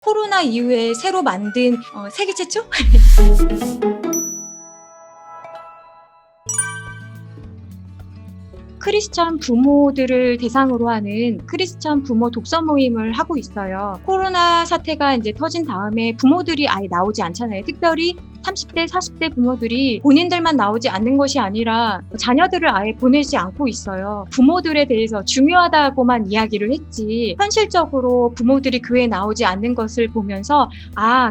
코로나 이후에 새로 만든 세계 최초? 크리스천 부모들을 대상으로 하는 크리스천 부모 독서 모임을 하고 있어요. 코로나 사태가 이제 터진 다음에 부모들이 아예 나오지 않잖아요. 특별히 30대, 40대 부모들이 본인들만 나오지 않는 것이 아니라 자녀들을 아예 보내지 않고 있어요. 부모들에 대해서 중요하다고만 이야기를 했지 현실적으로 부모들이 교회에 나오지 않는 것을 보면서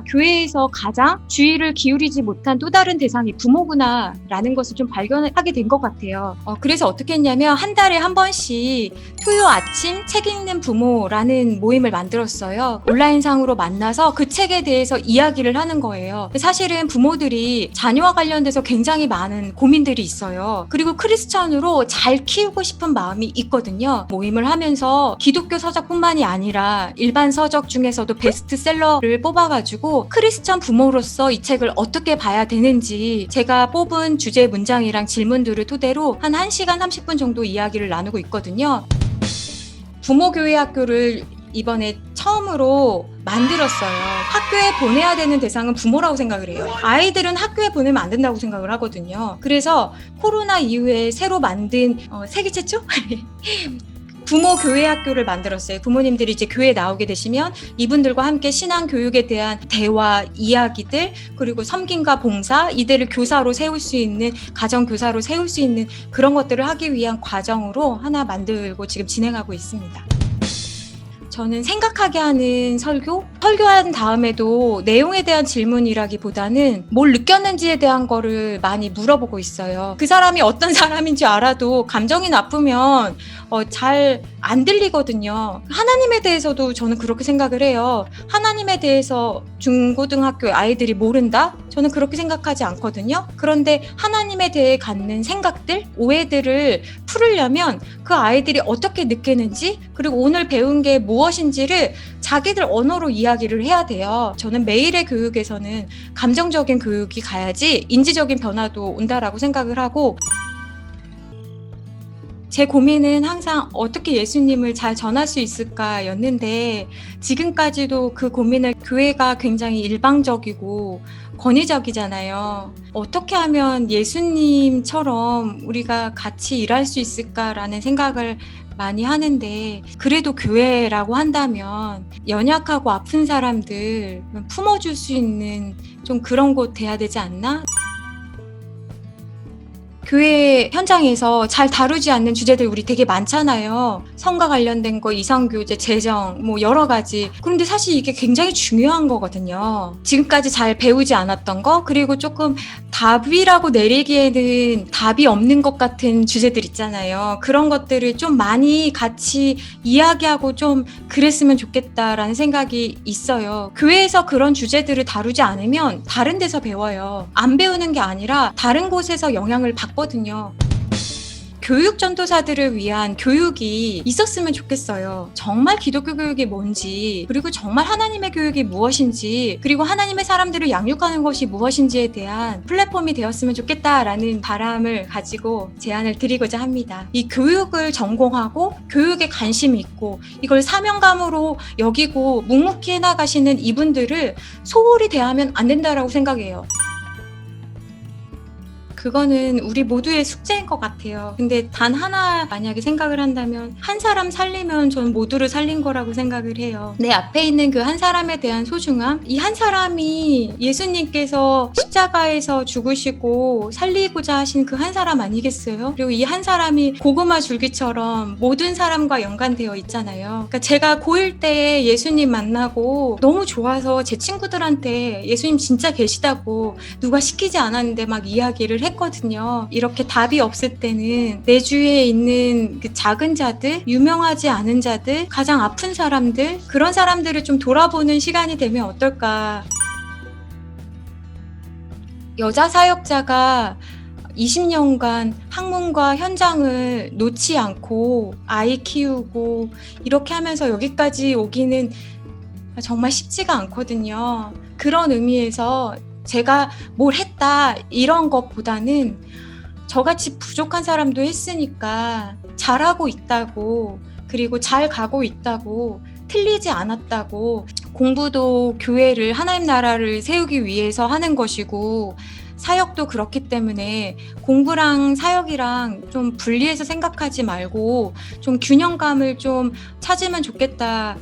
교회에서 가장 주의를 기울이지 못한 또 다른 대상이 부모구나 라는 것을 좀 발견하게 된 것 같아요. 그래서 어떻게 했냐면 한 달에 한 번씩 토요 아침 책 읽는 부모라는 모임을 만들었어요. 온라인상으로 만나서 그 책에 대해서 이야기를 하는 거예요. 사실은 부모들이 자녀와 관련돼서 굉장히 많은 고민들이 있어요. 그리고 크리스천으로 잘 키우고 싶은 마음이 있거든요. 모임을 하면서 기독교 서적뿐만이 아니라 일반 서적 중에서도 베스트셀러를 뽑아가지고 크리스천 부모로서 이 책을 어떻게 봐야 되는지 제가 뽑은 주제 문장이랑 질문들을 토대로 한 1시간 30분 정도 이야기를 나누고 있거든요. 부모교회 학교를 이번에 처음으로 만들었어요. 학교에 보내야 되는 대상은 부모라고 생각을 해요. 아이들은 학교에 보내면 안 된다고 생각을 하거든요. 그래서 코로나 이후에 새로 만든 세계 최초? 부모 교회 학교를 만들었어요. 부모님들이 이제 교회에 나오게 되시면 이분들과 함께 신앙 교육에 대한 대화, 이야기들, 그리고 섬김과 봉사, 이들을 교사로 세울 수 있는, 가정 교사로 세울 수 있는 그런 것들을 하기 위한 과정으로 하나 만들고 지금 진행하고 있습니다. 저는 생각하게 하는 설교한 다음에도 내용에 대한 질문이라기보다는 뭘 느꼈는지에 대한 거를 많이 물어보고 있어요. 그 사람이 어떤 사람인지 알아도 감정이 나쁘면 잘 안 들리거든요. 하나님에 대해서도 저는 그렇게 생각을 해요. 하나님에 대해서 중고등학교 아이들이 모른다? 저는 그렇게 생각하지 않거든요. 그런데 하나님에 대해 갖는 생각들, 오해들을 풀으려면 그 아이들이 어떻게 느끼는지, 그리고 오늘 배운 게 무엇인지를 자기들 언어로 이야기를 해야 돼요. 저는 매일의 교육에서는 감정적인 교육이 가야지 인지적인 변화도 온다라고 생각을 하고, 제 고민은 항상 어떻게 예수님을 잘 전할 수 있을까였는데, 지금까지도 그 고민을 교회가 굉장히 일방적이고 권위적이잖아요. 어떻게 하면 예수님처럼 우리가 같이 일할 수 있을까라는 생각을 많이 하는데, 그래도 교회라고 한다면 연약하고 아픈 사람들 품어줄 수 있는 좀 그런 곳 돼야 되지 않나? 교회 현장에서 잘 다루지 않는 주제들 우리 되게 많잖아요. 성과 관련된 거, 이성교제, 재정, 여러 가지. 그런데 사실 이게 굉장히 중요한 거거든요. 지금까지 잘 배우지 않았던 거, 그리고 조금 답이라고 내리기에는 답이 없는 것 같은 주제들 있잖아요. 그런 것들을 좀 많이 같이 이야기하고 좀 그랬으면 좋겠다라는 생각이 있어요. 교회에서 그런 주제들을 다루지 않으면 다른 데서 배워요. 안 배우는 게 아니라 다른 곳에서 영향을 받거든요. 교육 전도사들을 위한 교육이 있었으면 좋겠어요. 정말 기독교 교육이 뭔지, 그리고 정말 하나님의 교육이 무엇인지, 그리고 하나님의 사람들을 양육하는 것이 무엇인지에 대한 플랫폼이 되었으면 좋겠다라는 바람을 가지고 제안을 드리고자 합니다. 이 교육을 전공하고 교육에 관심이 있고 이걸 사명감으로 여기고 묵묵히 해나가시는 이분들을 소홀히 대하면 안 된다라고 생각해요. 그거는 우리 모두의 숙제인 것 같아요. 근데 단 하나 만약에 생각을 한다면 한 사람 살리면 전 모두를 살린 거라고 생각을 해요. 내 앞에 있는 그 한 사람에 대한 소중함, 이 한 사람이 예수님께서 십자가에서 죽으시고 살리고자 하신 그 한 사람 아니겠어요? 그리고 이 한 사람이 고구마 줄기처럼 모든 사람과 연관되어 있잖아요. 그러니까 제가 고1 때 예수님 만나고 너무 좋아서 제 친구들한테 예수님 진짜 계시다고 누가 시키지 않았는데 막 이야기를 했거든요. 이렇게 답이 없을 때는 내 주위에 있는 그 작은 자들, 유명하지 않은 자들, 가장 아픈 사람들, 그런 사람들을 좀 돌아보는 시간이 되면 어떨까. 여자 사역자가 20년간 학문과 현장을 놓지 않고 아이 키우고 이렇게 하면서 여기까지 오기는 정말 쉽지가 않거든요. 그런 의미에서 제가 뭘 했다 이런 것보다는 저같이 부족한 사람도 했으니까 잘하고 있다고, 그리고 잘 가고 있다고, 틀리지 않았다고 공부도 교회를 하나님 나라를 세우기 위해서 하는 것이고 사역도 그렇기 때문에 공부랑 사역이랑 좀 분리해서 생각하지 말고 좀 균형감을 좀 찾으면 좋겠다.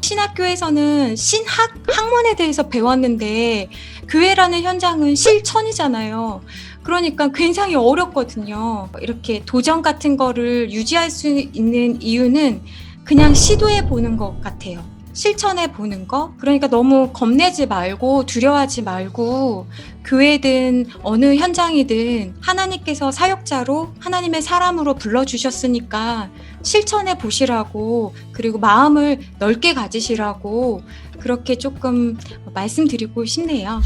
신학교에서는 신학 학문에 대해서 배웠는데 교회라는 현장은 실천이잖아요. 그러니까 굉장히 어렵거든요. 이렇게 도전 같은 거를 유지할 수 있는 이유는 그냥 시도해 보는 것 같아요. 실천해 보는 거. 그러니까 너무 겁내지 말고 두려워하지 말고 교회든 어느 현장이든 하나님께서 사역자로 하나님의 사람으로 불러주셨으니까 실천해 보시라고, 그리고 마음을 넓게 가지시라고 그렇게 조금 말씀드리고 싶네요.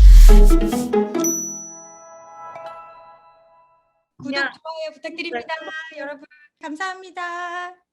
구독, 좋아요 부탁드립니다. 여러분 감사합니다.